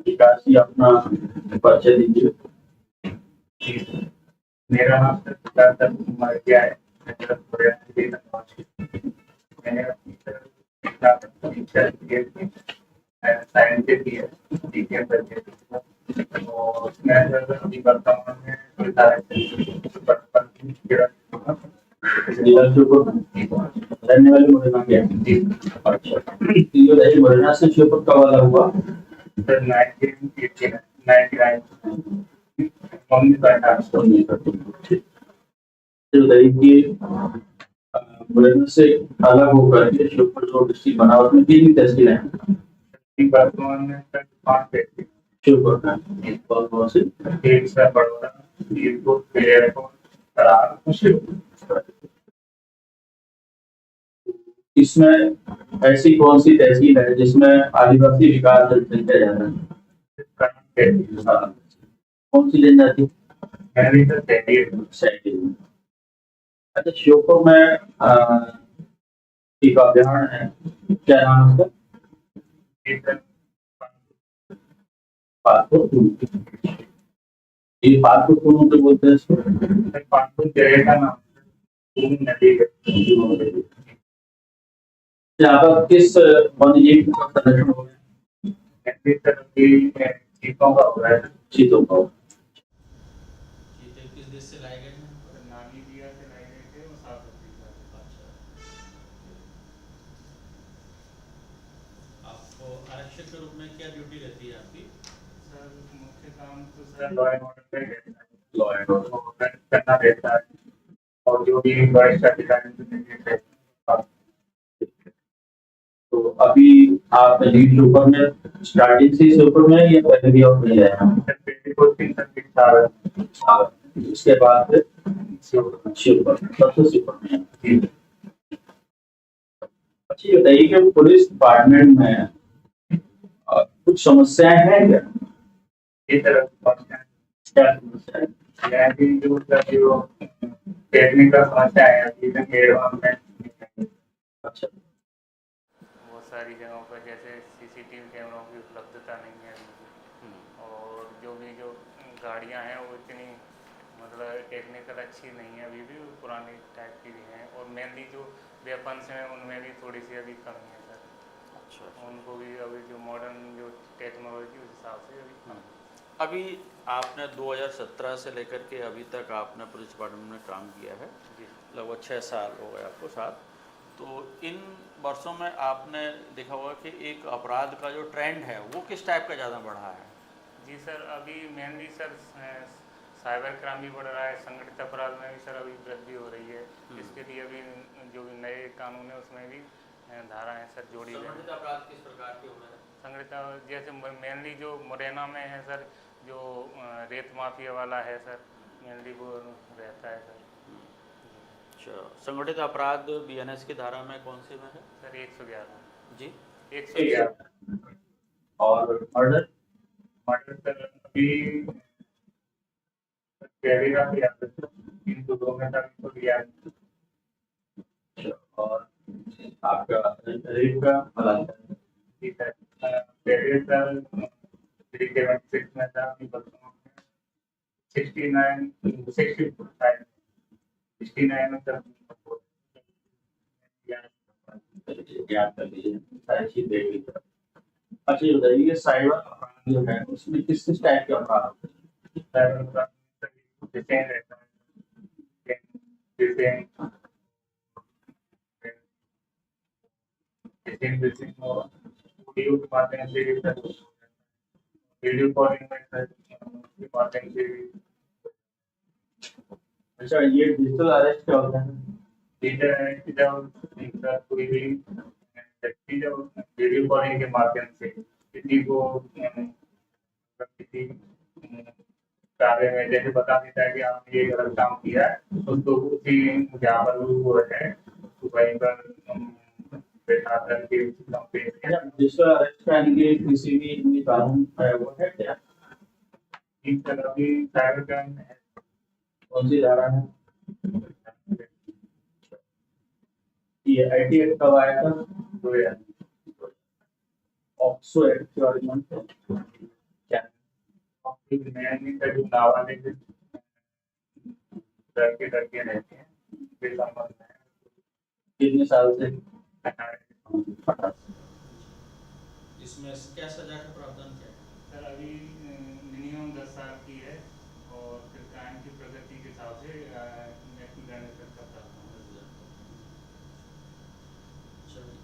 विकास जी अपना परिचय दीजिए। मेरा नाम सिद्धार्थ कुमार है। मैंने अपनी शिक्षा साइंस से की है, और मैं अभी वर्तमान में जिला श्योपुर रहने वाले मुरैना के हैं। अच्छा, ये बताइए मुरैना से श्योपुर कब वाला हुआ? 1989। बताइए कि मुरैना से अलग होकर के श्योपुर जो डिस्ट्रिक्ट बना उसमें कितनी तहसीलें हैं? वर्तमान में 5 तहसील श्योपुर का बहुत से एक से बड़ौदा, वीरपुर, एयरपोर्ट, करार, श्योपुर। इसमें ऐसी कौन सी तहसील है जिसमें आदिवासी विकास दल किया जाता है? कौन सी जनजाति? अच्छा, श्योपुर में एक अभ्यारण्य है, क्या नाम है उसका? ये पालपुर कौन से बोलते हैं इसको? पालपुर जगह का नाम नदी है। यहाँ पर किस वन्यजीव का संरक्षण हो रहा है? चीतों का हो रहा है। चीतों का। किस देश से लाए गए हैं? नामीबिया से लाए गए थे और साउथ अफ्रीका से। आपको आरक्षक के रूप में क्या ड्यूटी रहती है आपकी? सर मुख्य काम तो सर लॉ एंड ऑर्डर का ही रहता है। लॉ एंड ऑर्डर करना रहता है, और जो भी वरिष्ठ अधिकारी तो अभी आप लीड श्योपुर में स्टार्टिंग से श्योपुर में या पहले भी आप मिल जाए? उसके बाद श्योपुर सबसे श्योपुर में। अच्छी बताइए कि पुलिस डिपार्टमेंट में कुछ समस्याएं हैं क्या? इस तरह क्या समस्या है? जो टेक्निकल समस्या है अच्छा, बहुत सारी जगहों पर, जैसे सीसीटीवी कैमरों की उपलब्धता नहीं है, और जो गाड़ियां हैं वो इतनी मतलब टेक्निकल अच्छी नहीं है, अभी भी पुरानी टाइप की भी हैं, और मेनली जो वेपन्स हैं उनमें भी थोड़ी सी अभी कमी है सर। अच्छा, उनको भी अभी जो मॉडर्न जो टेक्नोलॉजी उस हिसाब से अभी कम है। अभी आपने 2017 से लेकर के अभी तक आपने पुलिस डिपार्टमेंट में काम किया है, लगभग 6 साल हो गए आपको साथ। तो इन वर्षों में आपने देखा होगा कि एक अपराध का जो ट्रेंड है वो किस टाइप का ज़्यादा बढ़ा है? जी सर, अभी मेनली सर साइबर क्राइम भी बढ़ रहा है, संगठित अपराध में भी सर अभी वृद्धि हो रही है। इसके लिए अभी जो भी नए कानून है उसमें भी धाराएं सर जोड़ी गई। संगठित अपराध किस प्रकार के हो रहे हैं? संगठित जैसे मेनली जो मुरैना में है सर, जो रेत माफिया वाला है सर, मेनली वो रहता है सर। अच्छा, संगठित अपराध बीएनएस की धारा में कौन से में है सर? 111 जी, 111। और मर्डर सर अभी कैरेगा भी आता है, 302 में तक तो दिया है। और आपका रेप का बलात्कार? जी सर, पहले सर 376 में था, अभी वर्तमान में 69 में सर याद कर लीजिए सारी चीज देख लीजिए। अच्छा, ये बताइए साइबर अपराध जो है उसमें किस किस टाइप के अपराध होते हैं? साइबर अपराध जैसे रहता है, जैसे वीडियो के माध्यम से, वीडियो कॉलिंग के माध्यम से। अच्छा, ये डिजिटल अरेस्ट क्या होता है? डिजिटल अरेस्ट जब कोई भी व्यक्ति जब वीडियो कॉलिंग के माध्यम से किसी को किसी कार्य में जैसे बता देता है कि आपने ये गलत काम किया है, तो उसी जहाँ पर वो है वहीं पर बैठा करके डिजिटल अरेस्ट करने के किसी भी कानून है वो है क्या? इस तरह की साइबर क्राइम है। कौन सी धारा है? ये आईटी एक्ट कब आया था? 2000 ऑक्सो एक्ट के बारे में क्या? नैनी का जो नाबालिग लड़के लड़के रहते हैं उनके संबंध में कितने साल से? 18 इसमें क्या सजा का प्रावधान क्या है? सर अभी मिनिमम 10 साल की है और फिर क्राइम की प्रगति के हिसाब से नेक्स्ट बेनिफिट का प्रावधान है। चलिए,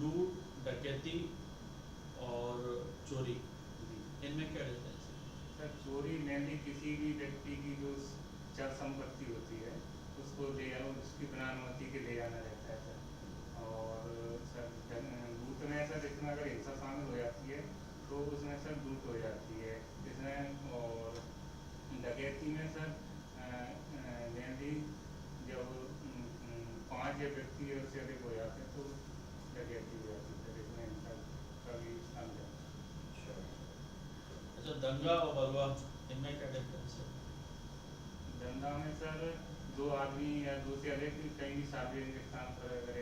लूट, डकैती और चोरी, इनमें क्या डिफरेंस है? सर चोरी मेनली किसी भी व्यक्ति की जो चल संपत्ति होती है उसको ले जाओ, उसकी बिना अनुमति के ले जाना रहता है सर। और सर लूट में सर इसमें अगर हिंसा शामिल हो जाती है तो उसमें सर लूट हो जाती है इसमें। और डकैती में सर मेनली जब 5 या व्यक्ति उससे अधिक हो जाते हैं तो डकैती हो जाती है सर। इसमें हिंसा का भी शामिल है। अच्छा, दंगा और बलवा, इनमें क्या डिफरेंस है? दंगा में सर 2 आदमी या 2 से अधिक कहीं भी सार्वजनिक स्थान पर अगर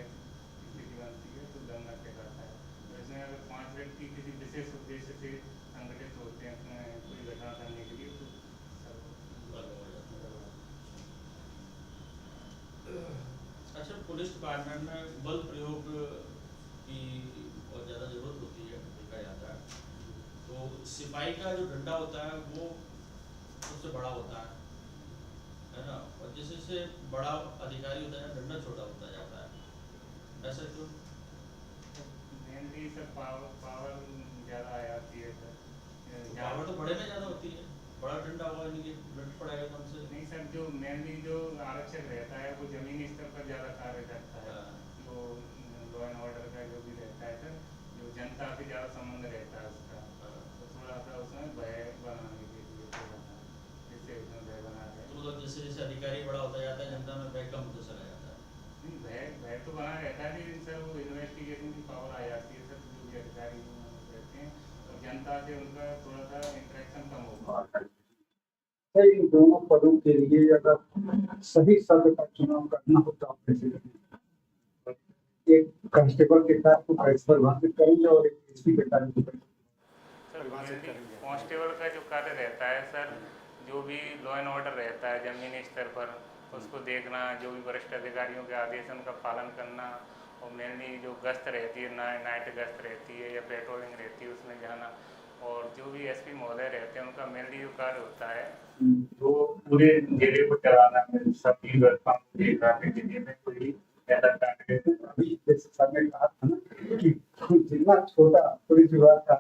स्थिति बनती है तो दंगा कहलाता है। तो इसमें अगर 5 व्यक्ति किसी विशेष उद्देश्य से संगठित होते हैं अपने कोई घटना करने के लिए तो सर बलवा हो जाता है। अच्छा, पुलिस डिपार्टमेंट में बल प्रयोग की बहुत ज़्यादा ज़रूरत होती है, देखा जाता है। तो सिपाही का जो डंडा होता है वो उससे बड़ा होता है ना, और जैसे जैसे बड़ा अधिकारी होता है डंडा छोटा होता जाता है, ऐसा क्यों? मेनली सर पावर ज़्यादा आ जाती है सर। पावर तो बड़े में ज़्यादा होती है, बड़ा डंडा होगा यानी कि लट पड़ेगा कम से। नहीं सर, जो मेनली जो आरक्षक रहता है वो जमीनी स्तर पर ज़्यादा कार्य करता है। जो लॉ एंड ऑर्डर का जो भी रहता है सर, जो जनता से ज़्यादा संबंध रहता है उसका, तो थोड़ा सा उसमें भय बनाने के लिए थोड़ा सा जिससे उसमें भय बना रहे। तो मतलब जैसे जैसे अधिकारी बड़ा होता जाता है जनता में भय कम होता चला जाता है। नहीं, भय भय तो बना रहता है लेकिन सर वो इन्वेस्टिगेशन की पावर आ जाती है सर, जो भी अधिकारी रहते हैं और जनता से उनका थोड़ा सा इंटरेक्शन कम होगा। सर इन दोनों पदों के लिए अगर सही शब्द का चुनाव करना हो तो आप कैसे करेंगे? एक कांस्टेबल के कार्य को कैसे परिभाषित करेंगे और एक एसपी के कार्य को कैसे? कांस्टेबल का जो कार्य रहता है सर, जो भी लॉ एंड ऑर्डर रहता है जमीनी स्तर पर उसको देखना, जो भी वरिष्ठ अधिकारियों के आदेश उनका पालन करना, और मेनली जो गश्त रहती है नाइट गश्त रहती है या पेट्रोलिंग रहती है उसमें जाना, और जो भी एसपी महोदय रहते हैं उनका मेनली जो कार्य होता है वो पूरे जिले को चलाना है, सभी व्यवस्थाओं को देखना है जिले में कोई ऐसा कार्य। अभी जैसे सर ने कहा था ना कि जितना छोटा पुलिस विभाग का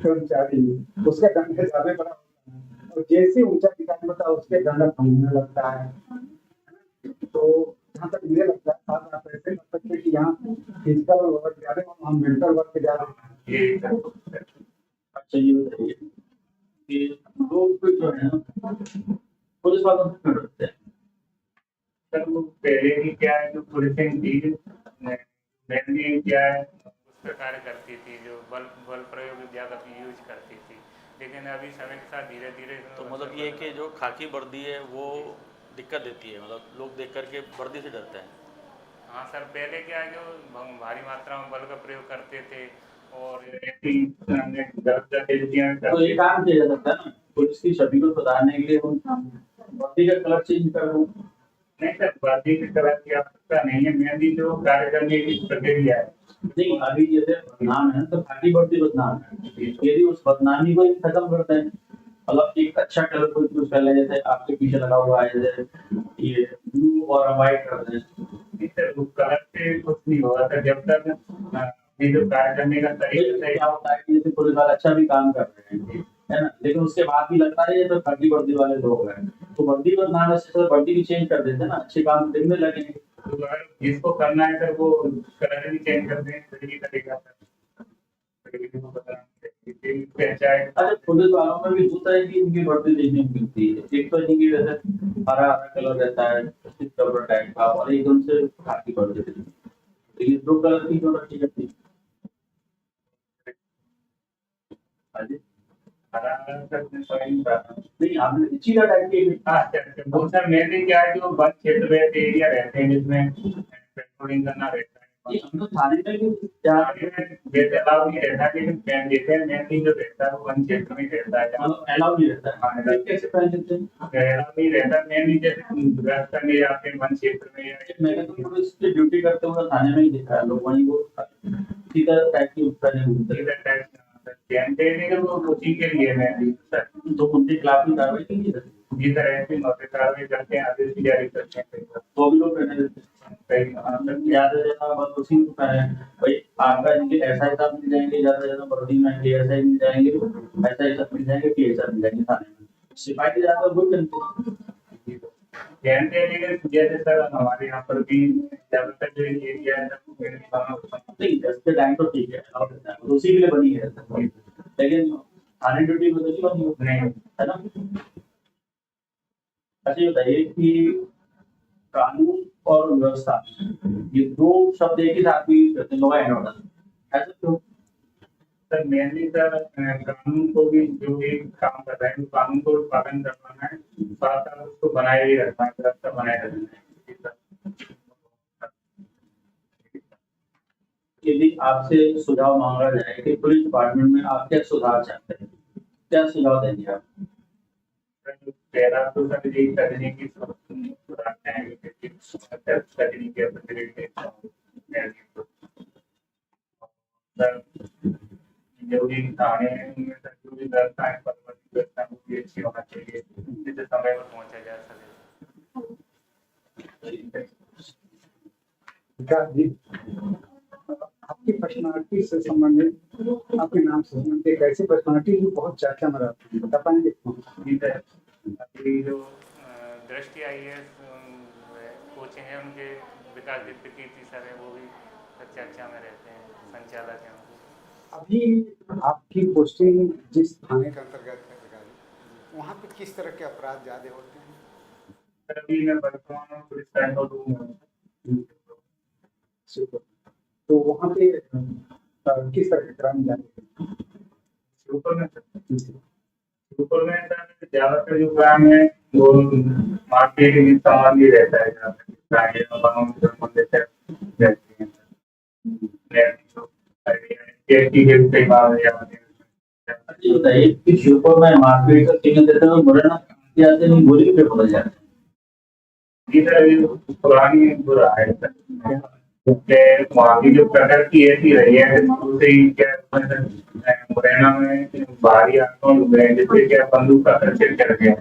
कर्मचारी उसका दंड ज्यादा बड़ा होता है और जैसे ऊंचा अधिकारी होता है उसके दंड कम होने लगता है। तो जहाँ तक मुझे लगता है आप ऐसे कर सकते हैं कि यहाँ फिजिकल वर्क ज्यादा है और हम मेंटल वर्क ज्यादा है। ये अच्छा, ये बताइए कि लोग जो है ना पुलिस वालों से क्यों डरते हैं? सर वो पहले की क्या है, जो पुलिसिंग थी मेनली क्या है उस पर कार्य करती थी, जो बल प्रयोग ज़्यादा यूज करती थी, लेकिन अभी समय के साथ धीरे धीरे तो मतलब ये कि जो खाकी वर्दी है वो दिक्कत देती है, मतलब लोग देख करके वर्दी से डरते हैं। हाँ सर, पहले क्या है जो भारी मात्रा में बल का प्रयोग करते थे और ऐसी गलत गतिविधियां तो ये काम किया जा सकता है ना, पुलिस की छवि को सुधारने के लिए हम वर्दी का कलर चेंज कर दो। नहीं सर, वर्दी की तरह की आवश्यकता नहीं है, मेनली जो कार्य करने की प्रक्रिया है। नहीं, अभी जैसे बदनाम है तो खाकी वर्दी बदनाम है, यदि उस बदनामी को ही खत्म करते हैं, मतलब एक अच्छा कलर कोई चूज कर ले, जैसे आपके पीछे लगा हुआ है जैसे ये ब्लू और व्हाइट कर दें। नहीं सर, वो कलर से कुछ नहीं होगा सर, जब तक ये जो कार्य करने का तरीका है। क्या होता है कि जैसे पुलिस वाले अच्छा भी काम कर रहे हैं, है ना, लेकिन उसके बाद भी लगता है ये तो खाकी वर्दी वाले लोग हैं, तो वर्दी बदनाम है, इससे वर्दी भी चेंज कर देते हैं ना, अच्छे काम करने लगेंगे। तो अगर जिसको करना है सर वो कलर भी चेंज कर दें तो ये करेगा सर। अच्छा, पुलिस वालों में भी होता है कि इनकी वर्दी देखने को मिलती है, एक तो इनकी जैसे हरा हरा कलर रहता है कलर टाइप का और एकदम से खाकी वर्दी रहती है, तो ये दो कलर की जो रखी जाती है। हाँ जी। हरा सर मैं समझ नहीं पा रहा। नहीं आपने चीला टाइप के अच्छा अच्छा, वो सर मेनली क्या है, जो वन क्षेत्र में एरिया रहते हैं जिसमें पेट्रोलिंग करना रहता ये है, हम तो थाने में भी क्या वैसे अलाउ नहीं रहता, लेकिन पहन देते हैं। मेनली जो रहता है वो वन क्षेत्र में ही रहता है, जहाँ अलाउ नहीं रहता हाँ, है फिर कैसे पहन देते हैं? अलाउ नहीं रहता। मेनली जैसे ड्रेस करने जाते हैं वन क्षेत्र में या मैंने तो पुलिस की ड्यूटी करते हुए थाने में ही देखा है लोग वहीं वो सीधा टाइप की पहने घूमते हैं। इधर टाइप पहनते हैं, लेकिन वो उसी के लिए मेनली सर तो उनके खिलाफ भी कार्रवाई की जाती है। जिस तरह से नौकरी कार्रवाई करते हैं, आदेश भी जारी करते हैं कई बार। वो भी लोग पहने देते हैं। कई सर ज्यादा से ज्यादा बस उसी को पहने भाई आपका इनके ऐसा ही सब मिल जाएंगे ज्यादा से ज्यादा बर्दी में आएंगे ऐसा ही मिल जाएंगे ऐसा ही सब मिल जाएंगे कि ऐसा मिल जाएंगे थाने में सिपाही के ज्यादा वो पहनते हैं। पहनते हैं, लेकिन जैसे सर हमारे यहाँ पर भी ज्यादातर जो एरिया है नहीं दस के टाइम तो ठीक है allowed रहता है, तो उसी के लिए बनी है लेकिन थाने ड्यूटी में तो नहीं बनी नहीं है ना। अच्छा ये बताइए कि कानून और व्यवस्था ये दो शब्द एक ही साथ भी करते हैं लॉ एंड ऑर्डर ऐसा क्यों? सर मेनली सर कानून को भी जो भी काम कर रहे हैं, वो कानून को पालन करवाना है, साथ साथ उसको बनाए ही रखना है, व्यवस्था बनाए रखना है। यदि आपसे सुझाव मांगा जाए कि पुलिस डिपार्टमेंट में आप क्या सुधार चाहते हैं क्या सुझाव देंगे आप? पहला तो सर यही करने की सुधारना है कि करने की अपॉर्चुनिटी सर जो भी थाने हैं उनमें सर जो भी व्यवस्था है परिवहन व्यवस्था वो भी अच्छी होना चाहिए, जिससे समय पर पहुंचा जा सके। विकास जी, आपकी पर्सनालिटी से संबंधित आपके नाम से संबंधित एक ऐसी पर्सनालिटी जो बहुत चर्चा में रहती है, बता पाएंगे? जी सर, अभी जो दृष्टि आई है कोचिंग है उनके विकास दीप्ति कीर्ति सर है, वो भी चर्चा में रहते हैं, संचालक हैं। अभी आपकी पोस्टिंग जिस थाने के अंतर्गत है विकास, वहाँ पे किस तरह के अपराध ज्यादा होते हैं? सर अभी मैं वर्तमान में पुलिस कंट्रोल रूम में सुपर। तो वहाँ पे किस तरह के क्राइम ज्यादा हैं? ऊपर में सर ज्यादातर जो क्राइम है वो मार्केट में सामान भी रहता है, ये बताइए कि शिवपुर में मारपीट का केस देते हुए मुरैना के आते नहीं गोली पे बदल जाते हैं। पुरानी बुरा है सर, वहाँ की जो प्रकृति ऐसी रही है शुरू से ही, क्या मुरैना में भारी आक्रमण हुए हैं, जिससे क्या बंदूक का खर्चे चल गया है।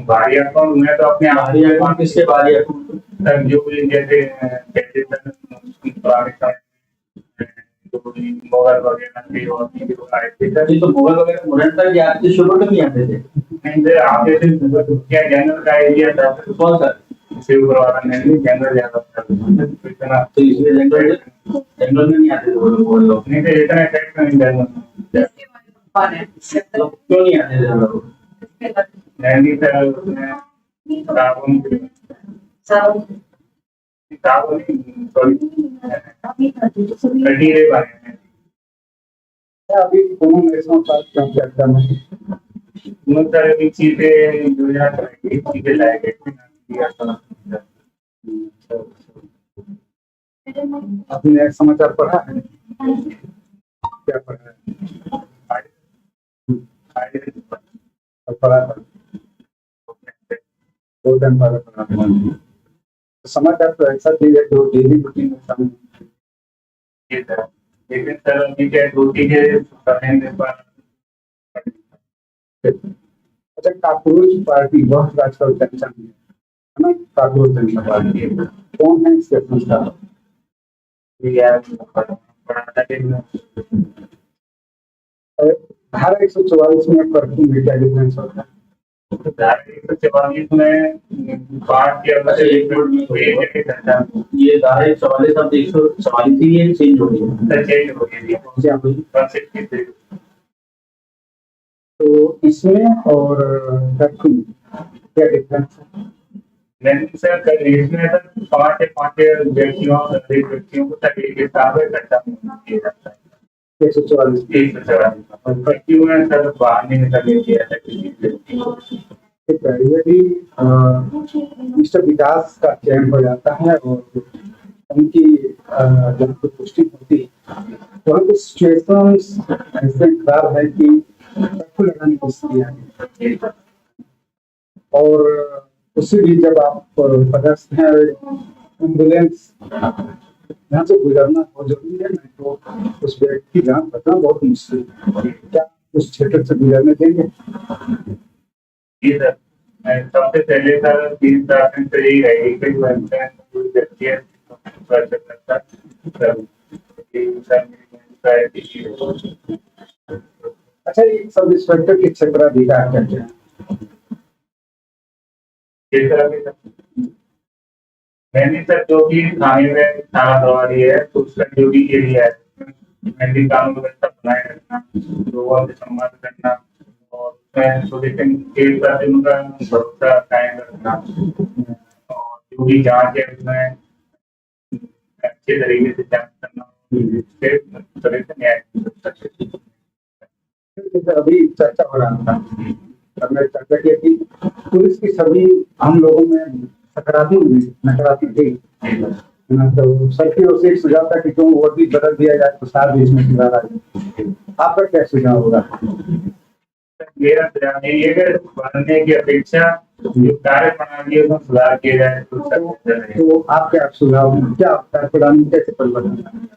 भारी आक्रमण हुए तो अपने भारी आक्रमण किससे भारी आक्रमण? सर जो भी जैसे जैसे सर पुराने समय जो भी मोगल वगैरह थे और भी जो आए थे सर, ये तो मुगल वगैरह मुरैना तक या आपसे शिवपुर तक नहीं आते थे? नहीं सर आप जैसे क्या जंगल का एरिया था कौन सा? शिवपुर वाला नहीं, जंगल ज्यादा था इतना, तो इसलिए जंगल में नहीं आते थे वो लोग। नहीं सर इतना इफेक्ट नहीं जंगल क्यों नहीं आते थे हम लोग? नहीं सर उसमें साबुन साबुन सॉरी कटीरे बने हैं। अभी कौन नेशनल पार्क का चर्चा में? बहुत सारी चीजें योजना चलाई, चीजें लाई गई। आपने समाचार पढ़ा है? क्या पढ़ा है? पढ़ा था 2 दिन पहले पढ़ा था। समाचार तो ऐसा चीज है जो डेली रूटीन में शामिल है। लेकिन सर अभी क्या दो चीजें पढ़ने पर अच्छा, काकरोच पार्टी बहुत आजकल चर्चा में है ना? काकरोच जनता पार्टी कौन है इसके संस्थापक? धारा 144 में कर्फ्यू में क्या डिफरेंस होता है? धारा 144 में 5 या ये धारा 144 अब 144 ही है चेंज हो गई चेंज हो गई। तो इसमें और कर्फ्यू क्या डिफरेंस है? लेकिन सर इसमें सर 5 व्यक्तियों को तक एक हिसाब से किया जाता है। 144 144 क्यों है सर बाहर नहीं निकलने दिया था किसी व्यक्ति को? के पहले भी मिस्टर विकास का चयन हो जाता है और उनकी जब कोई पुष्टि होती है तो हम कुछ सिचुएशंस ऐसे खराब है कि सबको लगाने की स्थिति आ गई। और उससे भी जब आप पदस्थ हैं एम्बुलेंस यहाँ से गुजरना बहुत जरूरी है, नहीं तो उस व्यक्ति की जान बचना बहुत मुश्किल है। क्या उस क्षेत्र से गुजरने देंगे? जी सर, सबसे पहले सर 30 परसेंट तो यही रहेगी कि कोई व्यक्ति है कर सकता सर सर अच्छा, ये सब इंस्पेक्टर के क्षेत्राधिकार क्या क्या है? किस तरह के सर मैंने सर जो भी थाने में थाना प्रभारी है तो उसका जो भी एरिया है मैंने कानून व्यवस्था बनाए रखना, लोगों से संवाद करना और उसमें छोटे के प्रति उनका भरोसा कायम रखना और जो भी जांच है उसमें अच्छे तरीके से जांच करना फिर तरह से न्याय जैसे अभी चर्चा हो रहा था, हमने चर्चा की कि पुलिस की सभी हम लोगों में सकारात्मक नकारात्मक थी। तो सबकी ओर से एक सुझाव था कि क्यों वर्दी बदल दिया जाए तो साथ देश में सुधार आ जाए। आपका क्या सुझाव होगा? मेरा सुझाव यही है कि बढ़ने की अपेक्षा जो कार्य प्रणाली है उसमें सुधार किया जाए तो सब बेहतर रहेगा। तो आप क्या सुझाव, क्या प्रधान कैसे परिवर्तन?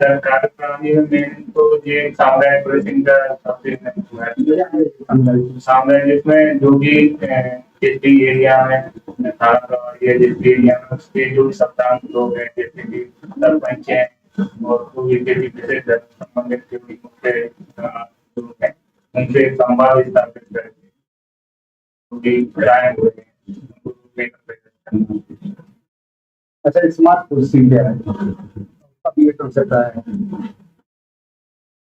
सर कार्य प्रणाली में मेन तो ये सामुदायिक पुलिसिंग का सबसे सामुदायिक जिसमें जो भी जिस भी एरिया में थाना प्रभारी है जिस भी एरिया में उसके जो भी सप्ताह लोग हैं जैसे कि सरपंच हैं और जो भी विशेष संबंधित जो भी मुख्य लोग हैं उनसे संवाद स्थापित करके जो भी क्राइम हुए हैं उनको लेकर प्रयास करना। अच्छा, स्मार्ट पुलिसिंग क्या है? अब ये कंसेप्ट आया है।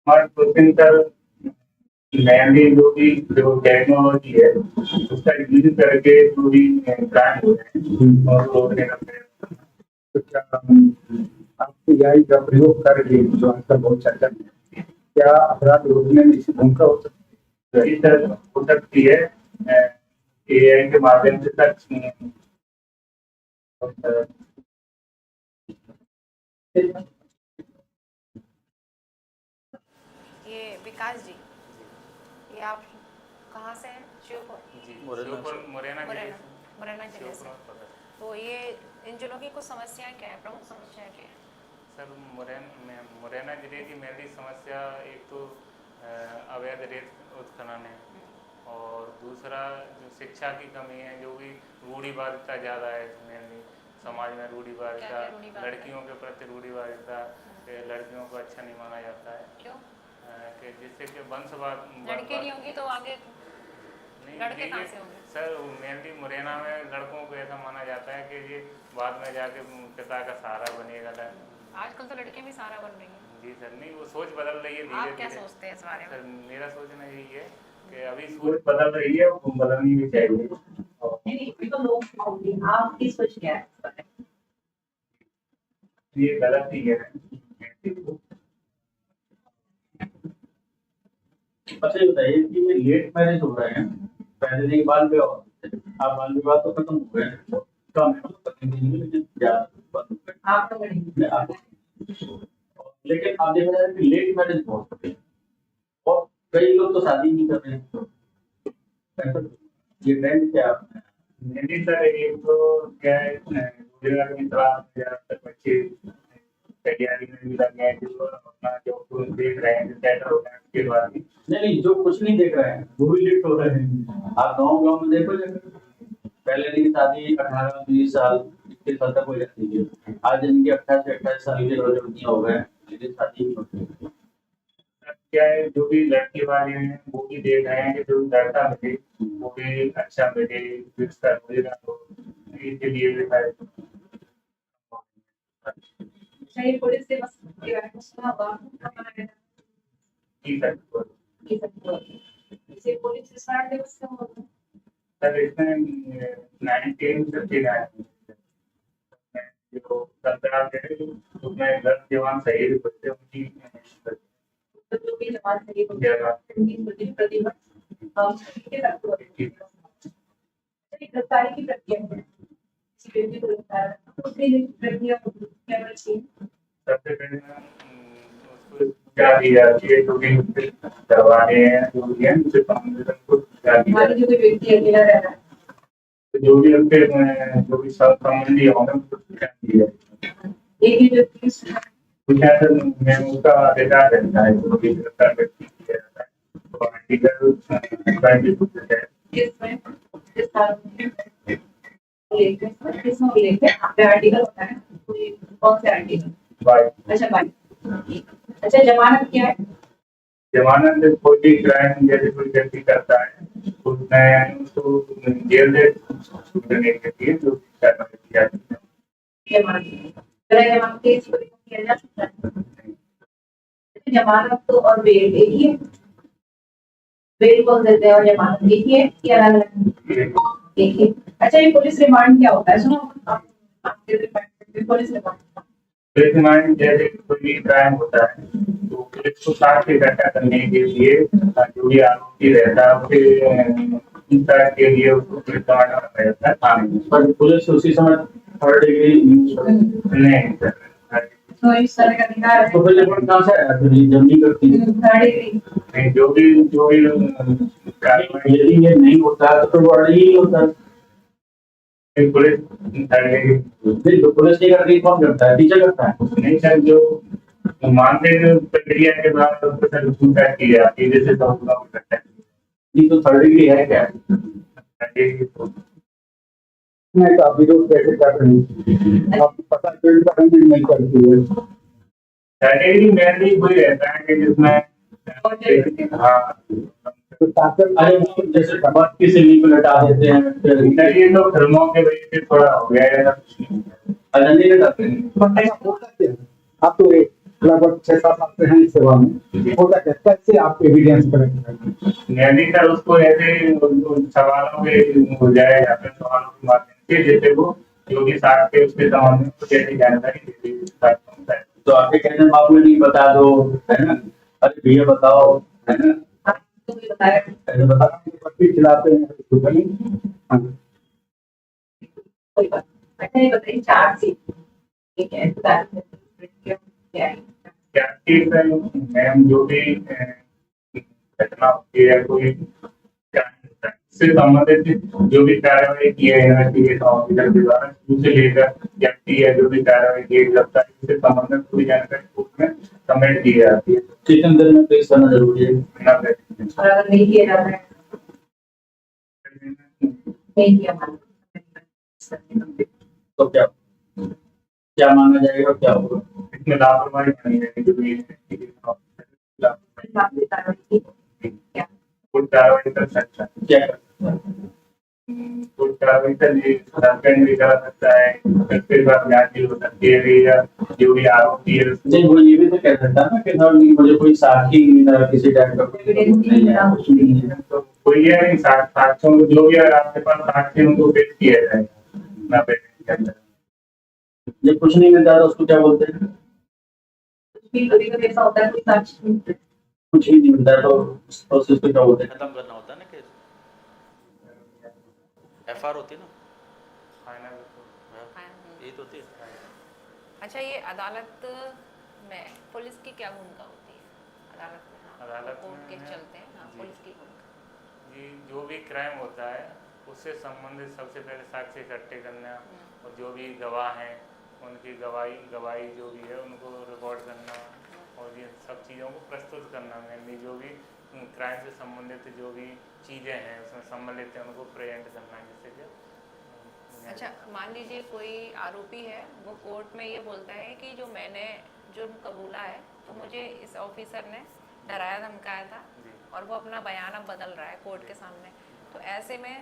स्मार्ट पुलिसिंग सर नई जो टेक्नोलॉजी है उसका यूज करके जो भी क्राइम हो रहे हैं और रोकने का प्रयास करना। तो क्या आप AI का प्रयोग करके जो आजकल बहुत चर्चा में है, क्या अपराध रोकने में इसकी भूमिका हो सकती तो इस तरह हो सकती है AI के माध्यम से सच ये विकास जी, ये आप कहाँ से हैं? शिवपुर मुरैना मुरैना मुरैना जिले से। तो ये इन जिलों की कुछ समस्याएं क्या है, प्रमुख समस्याएं क्या है? सर मुरैना जिले की मेरी समस्या एक तो अवैध रेत उत्खनन है और दूसरा जो शिक्षा की कमी है, जो भी रूढ़िवादिता ज़्यादा है मेनली समाज में रूढ़िवादिता, क्या रूढ़िवादिता? लड़कियों के प्रति रूढ़िवादिता, लड़कियों को अच्छा नहीं माना जाता है क्यों? कि जिससे कि वंशवाद लड़के नहीं होंगी तो आगे नहीं लड़के देखिए, कहाँ से होंगे? सर मेनली मुरैना में लड़कों को ऐसा माना जाता है कि ये बाद में जाके पिता का सहारा बनेगा। आजकल तो लड़के भी सहारा बन रही हैं। जी सर, नहीं वो सोच बदल रही है धीरे आप क्या धीरे। सोचते हैं इस बारे में? सर मेरा सोचना यही है कि अभी सोच बदल रही है वो बदलनी भी चाहिए। आपकी सोच क्या है? ये गलत ही है। अच्छा ये बताइए कि ये लेट मैरिज हो रहे हैं, पहले नहीं बाल विवाह होते थे, अब बाल विवाह तो खत्म हो गए हैं, तो कम है, पता नहीं लेकिन ज्यादा बंद हो गए। आप तो लेकिन आप देख रहे हैं कि लेट मैरिज बहुत होते हैं और कई लोग तो शादी नहीं कर रहे हैं। ऐसा ये ट्रेंड क्या है? नहीं सर, एक तो क्या है गुजरात में ज्यादातर बच्चे तैयारी में भी लग गए जो अपना जो देख रहे हैं सेटल हो गए उसके बाद भी नहीं, जो कुछ नहीं देख रहे हैं वो भी लेट हो रहे हैं। आप गाँव में देखो जाकर, पहले की शादी 18-20 साल 21 साल तक हो जाती है, आज इनके 18 से 28 साल के लड़कियां हो गए लेकिन शादी नहीं होती। क्या है जो भी लड़के वाले हैं वो भी देख रहे हैं कि जो लड़का मिले वो भी अच्छा मिले, रिश्ता मिलेगा तो इसलिए भी है। सही पुलिस से बस के बारे में सुना होगा ठीक है इसे पुलिस से साथ दिवस से होता है। सर इसमें 1959 जो सरकार है उसमें 10 जवान शहीद हुए थे उनकी तो जो भी जमानत है प्रतिवर्ष के साथ गिरफ्तारी की प्रक्रिया है किसी व्यक्ति को गिरफ्तार करना, तो उसके लिए प्रक्रिया क्या होती है? सबसे पहले उसको क्या दी जाती है, जो भी उससे करवाने हैं जो भी है उसे उनको क्या दी मान जाती लीजिए कोई व्यक्ति अकेला रह रहा है, है, जो भी उनके जो भी संबंधी होंगे उनको क्या दी जाती है। एक ही व्यक्ति कुछ ऐसा में उसका अधिकार रहता है, जो भी गिरफ्तार व्यक्ति किया जाता है तो आर्टिकल 22 है। इसमें इस कानून के उल्लेख है, किसमें उल्लेख है? आपका आर्टिकल होता है, कोई कौन से आर्टिकल? बाई अच्छा भाई, अच्छा जमानत क्या है? जमानत में कोई भी क्राइम जैसे कोई व्यक्ति करता है उसमें उसको जेल से छूटने के लिए जो कार्रवाई की जाती है। जमानत बिना जमानत के इसको किया जा सकता है? जमानत तो और बेल एक ही है, बेल बोल देते हैं और जमानत एक ही है कि अलग अलग? एक ही। अच्छा ये पुलिस रिमांड क्या होता है? सुनो आपके remand police remand police remand जैसे कोई भी क्राइम होता है तो पुलिस को साक्ष्य इकट्ठा करने के लिए जो भी आरोपी रहता है उसके इंसाफ के लिए उसको पुलिस रिमांड रखा जाता है थाने में। पर पुलिस उसी समय थर्ड डिग्री यूज करती नहीं सर, तो इस तरह का अधिकार है। तो फिर रिपोर्ट कहाँ से आया? फिर ये जब नहीं करती है। थर्ड डिग्री नहीं, जो भी कार्रवाई यदि ये नहीं होता है तो वर्ड ही नहीं होता है। पुलिस नहीं, तो पुलिस नहीं करती, कौन करता है? टीचर करता है। नहीं सर, जो मानदेय प्रक्रिया के बाद उसको सर पूछताछ की जाती है जैसे सबका हो सकता है। ये तो थर्ड डिग्री है क्या? नहीं तो आप विरोध कैसे कर रहे हैं? आपको पता चल रहा है कि नहीं करती है। कैटेगरी मेनली वही रहता है कि जिसमें हाँ तो ताकत अरे वो जैसे बस किसी भी लटा देते हैं फिर ये तो फिल्मों के वजह से थोड़ा हो गया है। अजंदी लटाते हैं। बताइए होता क्या है? आप तो लगभग 6-7 साल से हैं इस सेवा में, होता क्या? कैसे आप एविडेंस करेंगे? मेनली सर उसको ऐसे सवालों के हो जाए या फिर सवालों के माध्यम से जैसे वो जो भी साक्ष्य उसके संबंध में कुछ ऐसी जानकारी देती है। तो आपके कहने बाबू नहीं बता दो, है ना? अरे भैया बताओ, है ना? तो ये बताया ऐसे बता पट्टी खिलाते हैं तो बनी। हाँ। कोई बात। अच्छा ये बताइए चार्जशीट ठीक है क्या है? क्या चीज है मैम, जो भी घटना होती है कोई से संबंधित जो भी कार्रवाई की है इन्वेस्टिगेशन ऑफिसर के द्वारा शुरू से लेकर व्यक्ति है जो भी कार्रवाई की गिरफ्तारी से संबंधित पूरी जानकारी कोर्ट में सबमिट की जाती है। कितने दिन में पेश करना जरूरी है? बिना बैठे और अगर नहीं किया जाता है नहीं किया मान तो क्या क्या माना जाएगा, क्या होगा? इसमें लापरवाही नहीं है जो भी इन्वेस्टिगेशन ऑफिसर लापरवाही कार्रवाई की क्या कोई कार्रवाई कर सकता है। क्या कर सकता है? कोई कार्रवाई कर ये सस्पेंड भी करा सकता है, फिर बाद जांच भी हो सकती है या जो भी आरोपी है नहीं, वो ये भी तो कह सकता है ना कि सर मुझे कोई साथी किसी टाइप का Evidence नहीं है। कुछ नहीं है। तो कोई है नहीं साक्ष्यों को जो भी अगर आपके पास साक्ष्य उनको पेश किया जाएगा ना पेश किया जाएगा। जब कुछ नहीं मिलता तो उसको क्या बोलते हैं? कभी कभी ऐसा होता है कोई साक्ष्य कुछ ही नहीं मिलता तो उस प्रोसेस को क्या बोलते हैं? खत्म करना होता है ना केस। एफआर होती है ना, फाइनल यही तो होती है। अच्छा ये अदालत में पुलिस की क्या भूमिका होती है? अदालत में हाँ, अदालत कोर्ट में केस चलते हैं हाँ, जी। पुलिस की भूमिका जी, जो भी क्राइम होता है उससे संबंधित सबसे पहले साक्ष्य इकट्ठे करना और जो भी गवाह हैं उनकी गवाही जो भी है उनको रिकॉर्ड करना और ये सब चीज़ों को प्रस्तुत करना मेनली जो भी क्राइम से संबंधित जो भी चीज़ें हैं उसमें सम्मिलित है उनको प्रेजेंट करना है जिससे कि अच्छा मान लीजिए कोई आरोपी है वो कोर्ट में ये बोलता है कि जो मैंने जुर्म कबूला है तो मुझे इस ऑफिसर ने डराया धमकाया था जी। और वो अपना बयान अब बदल रहा है कोर्ट के सामने, तो ऐसे में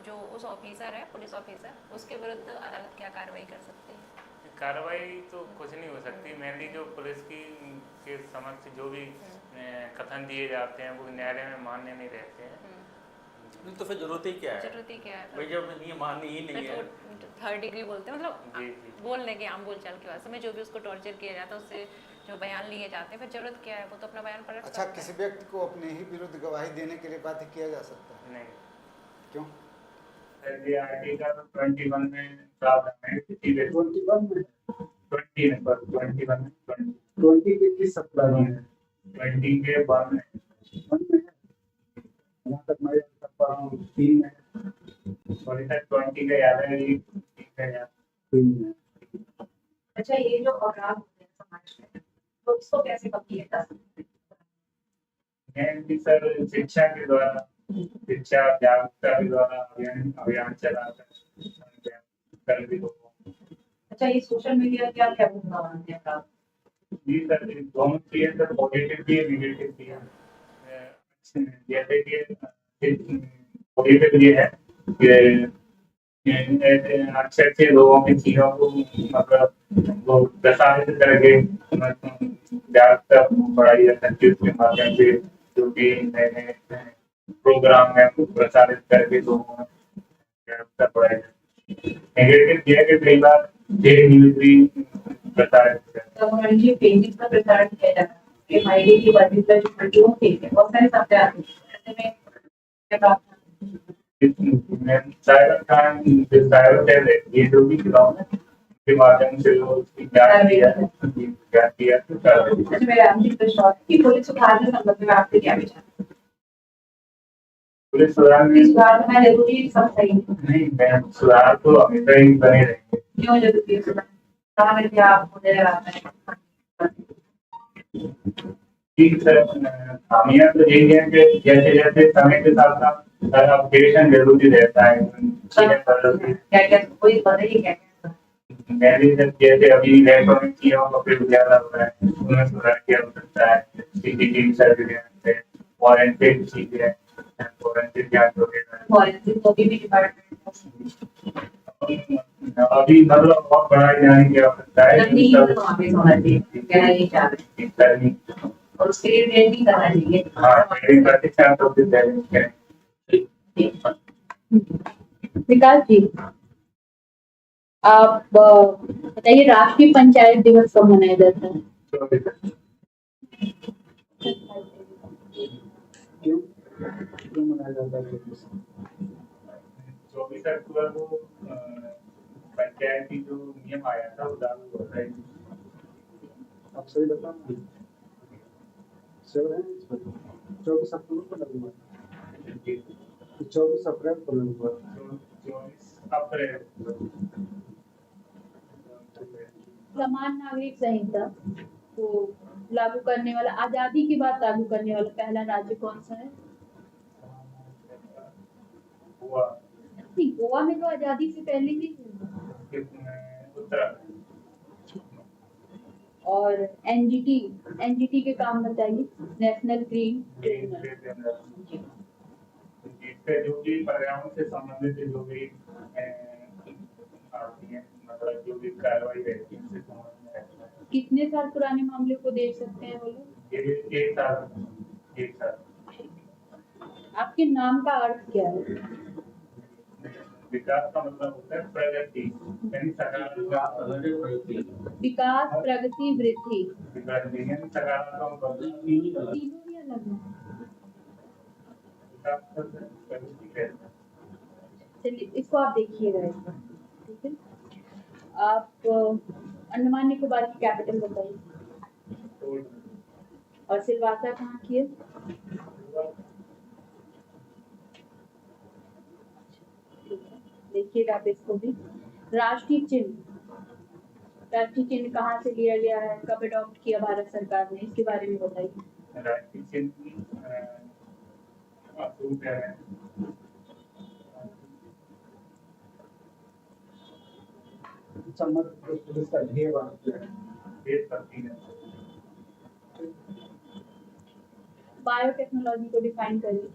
जो उस ऑफिसर है पुलिस ऑफिसर उसके विरुद्ध अदालत क्या कार्रवाई कर सकती है? कार्रवाई तो कुछ नहीं हो सकती, मेनली जो पुलिस की के समक्ष जो भी कथन दिए जाते हैं वो न्यायालय में मान्य नहीं रहते हैं। नहीं तो फिर जरूरत ही क्या है? जरूरत ही क्या है? भाई जब ये माननी ही नहीं है। थर्ड डिग्री बोलते हैं मतलब जी। बोलने के आम बोलचाल की भाषा में जो भी उसको टॉर्चर किया जाता है उससे जो बयान लिए जाते हैं, फिर जरूरत क्या है, वो तो अपना बयान पलट अच्छा, सकता किसी है। व्यक्ति को अपने ही विरुद्ध गवाही देने के लिए बाध्य किया जा सकता है? नहीं। क्यों? सर ये आर्टिकल 21 में प्रावधान है किसी व्यक्ति 21 में 20 में पर 21 में 20 के किस सप्ताह में है? 20 के बाद में 1 में है। जहाँ तक मैं याद कर पा रहा हूँ 3 में है। सॉरी सर 20 का याद है ये ठीक है यार 3 में है। अच्छा, ये जो अपराध होते हैं समाज में, तो उसको कैसे कम किया जा सकता है? मैं भी सर शिक्षा के द्वारा, शिक्षा जागरूकता के द्वारा अभियान चलाकर कर भी लोगों अच्छा, ये सोशल मीडिया क्या क्या भूमिका मानते हैं आप? जी सर दोनों चीजें सर पॉजिटिव भी है नेगेटिव भी है। जैसे कि पॉजिटिव ये है कि अच्छे अच्छे लोगों की चीजों को मतलब वो प्रसारित करके जागरूकता बढ़ाई जा सकती है उसके माध्यम से, जो भी नए नए प्रोग्राम है वो प्रसारित करके लोगों में जागरूकता बढ़ाई जाती है। नेगेटिव ये है कि कई बार फेक न्यूज भी प्रसारित करते हैं। तो हमारी जो पेजेस का प्रचार किया जा रहा है, कि हाईवे की पर्टिकुलर जो वीडियो फेक है, बहुत सारे शब्द आते हैं, ऐसे में क्या बात है? साइबर क्राइम साइबर टेरर ये जो भी खिलौने के माध्यम से लोग उसकी जांच किया तो कर रहे हैं। अच्छा, मेरा अंतिम प्रश्न है कि पुलिस सुधार के संबंध में आपके क्या विचार हैं? पुलिस सुधार पुलिस सुधार होना जरूरी है, सब सही है। नहीं मैं सुधार तो हमेशा ही बने रहेंगे। क्यों जरूरी है सुधार? कहाँ में क्या आपको नजर आता है? ठीक सर खामियां तो यही है कि जैसे जैसे समय के साथ साथ अपडेशन जरूरी रहता है चीजें बदलती हैं। क्या क्या कोई बताइए क्या क्या? मैंने जैसे अभी इलेक्ट्रॉनिक चीजों का प्रयोग ज्यादा हो रहा है उनमें सुधार किया जा सकता है। सीसीटीवी सर्विलेंस है, फॉरेंसिक चीजें, फॉरेंसिक जांच वगैरह फॉरेंसिक तो भी डिपार्टमेंट अभी मतलब बहुत बढ़ाई जाने की आवश्यकता है। नहीं तो वहाँ पे होना चाहिए, कहना यही चाह रहे हैं। करनी और उसके लिए ट्रेनिंग करना चाहिए। हाँ मेरी प्रतिष्ठा तो भी ट्रेनिंग करें। विकास जी, आप बताइए राष्ट्रीय पंचायत दिवस कब मनाया जाता है? क्यों मनाया जाता है? 24 अक्टूबर को पंचायत की जो नियम आया था वो लागू होता है। आप सही बताओ। सर है 24 अक्टूबर को लागू हुआ। 24 अप्रैल को लागू हुआ। 24 अप्रैल समान नागरिक संहिता को लागू करने वाला, आजादी के बाद लागू करने वाला पहला राज्य कौन सा है? हुआ नहीं, गोवा में तो आजादी से पहले ही हुआ। उत्तराखंड। और एनजीटी के काम बताइए। National green tribunal. जिससे जो भी पर्यावरण से संबंधित जो भी आती है मतलब जो भी कार्रवाई रहती है उससे संबंध में रहता है। कितने साल पुराने मामले को देख सकते हैं वो लोग? ये एक साल आपके नाम का अर्थ क्या है? विकास का मतलब होता है प्रगति यानी सकारात्मक विकास, प्रगति, वृद्धि। विकास यानी सकारात्मक बदलाव। तीनों ही अलग है। विकास का प्रगति कहते हैं। चलिए इसको आप देखिएगा एक बार, ठीक है? आप अंडमान निकोबार की कैपिटल बताइए। और सिलवासा कहाँ की है? देखिएगा आप इसको भी। राष्ट्रीय चिन्ह कहाँ से लिया गया है, कब अडॉप्ट किया भारत सरकार ने, इसके बारे में बताइए। राष्ट्रीय चिन्ह अप्रूव है मध्य पुलिस का ध्येय है। देश भक्ति है। बायोटेक्नोलॉजी को डिफाइन करिए।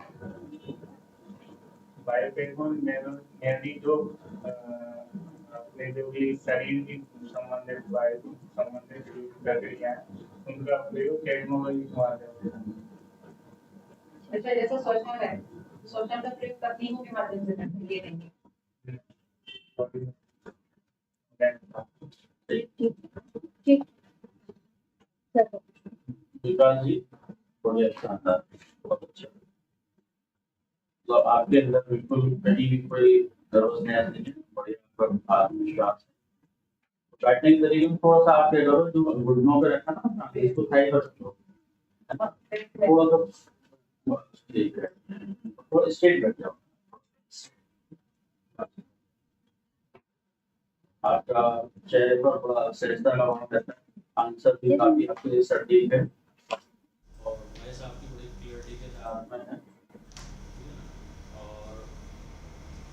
बायोटेक्नोलॉजी जो अपने जो भी शरीर की संबंधित वायु संबंधित जो प्रक्रिया उनका प्रयोग टेक्नोलॉजी के माध्यम से। अच्छा, जैसे सोशल का प्रयोग तकनीकों के माध्यम से करते हैं, ये नहीं। ठीक, सर विकास जी, बढ़िया, शानदार, बहुत अच्छा। तो आपके अंदर बिल्कुल कहीं भी कोई नर्वसनेस नहीं है, बढ़िया, पर आत्मविश्वास है। बैठने के तरीके में थोड़ा सा आप क्या करो, जो घुटनों पे रखा ना अपना, इसको थाई पर रखो, है ना, थोड़ा सा ठीक है, थोड़ा स्ट्रेट बैठ जाओ। आपका चेहरे पर थोड़ा सहजता का भाव रहता है, आंसर भी काफी आपके सटीक है और वॉइस आपकी बड़ी क्लियरिटी के साथ में है, ठीक है ना। और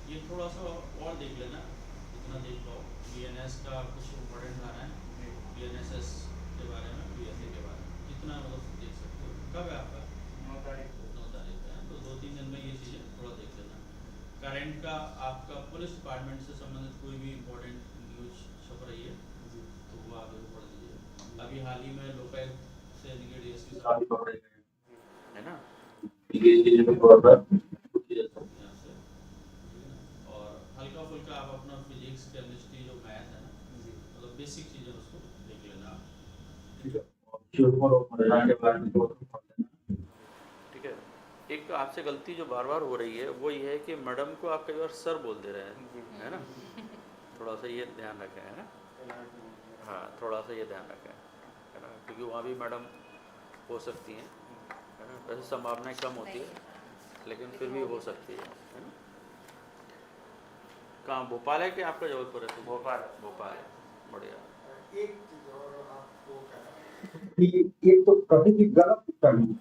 ये थोड़ा सा और देख लेना, जितना देख पाओ। बीएनएस का कुछ इम्पोर्टेंट गाना है, बीएनएसएस के बारे में, बीएसए के बारे में, जितना मतलब देख सकते हो। कब है आपका? 9 तारीख को। 9 तारीख का है, तो 2-3 दिन में ये चीज़ें थोड़ा देख लेना। करंट का आपका पुलिस डिपार्टमेंट से संबंधित कोई भी इम्पोर्टेंट न्यूज छप रही है तो वो आप जरूर पढ़ लीजिए। अभी हाल ही में लोकायुक्त से डीएसपी साहब भी पकड़े गए, है ना, डीएसपी के तौर पर पूछी जा सकती है आपसे, ठीक है ना। और हल्का फुल्का आप अपना फिजिक्स, केमिस्ट्री, जो मैथ है ना, मतलब बेसिक चीज़ें उसको देख लेना, ठीक है। और श्योर और मरना के बारे में थोड़ा सा पढ़ लेना, ठीक है। एक आपसे गलती जो बार बार हो रही है वो ये है कि मैडम को आप कई बार सर बोल दे रहे हैं, है ना, थोड़ा सा ये ध्यान रखें, है ना। हाँ, थोड़ा सा ये ध्यान रखें, है ना, क्योंकि वहाँ भी मैडम हो सकती हैं, है ना। वैसे संभावनाएं कम होती है लेकिन फिर भी हो सकती है ना। कहाँ, भोपाल है कि आपका जबलपुर है? भोपाल। भोपाल है, बढ़िया। एक चीज और आपको कहना है कि ये तो कभी भी गलत करनी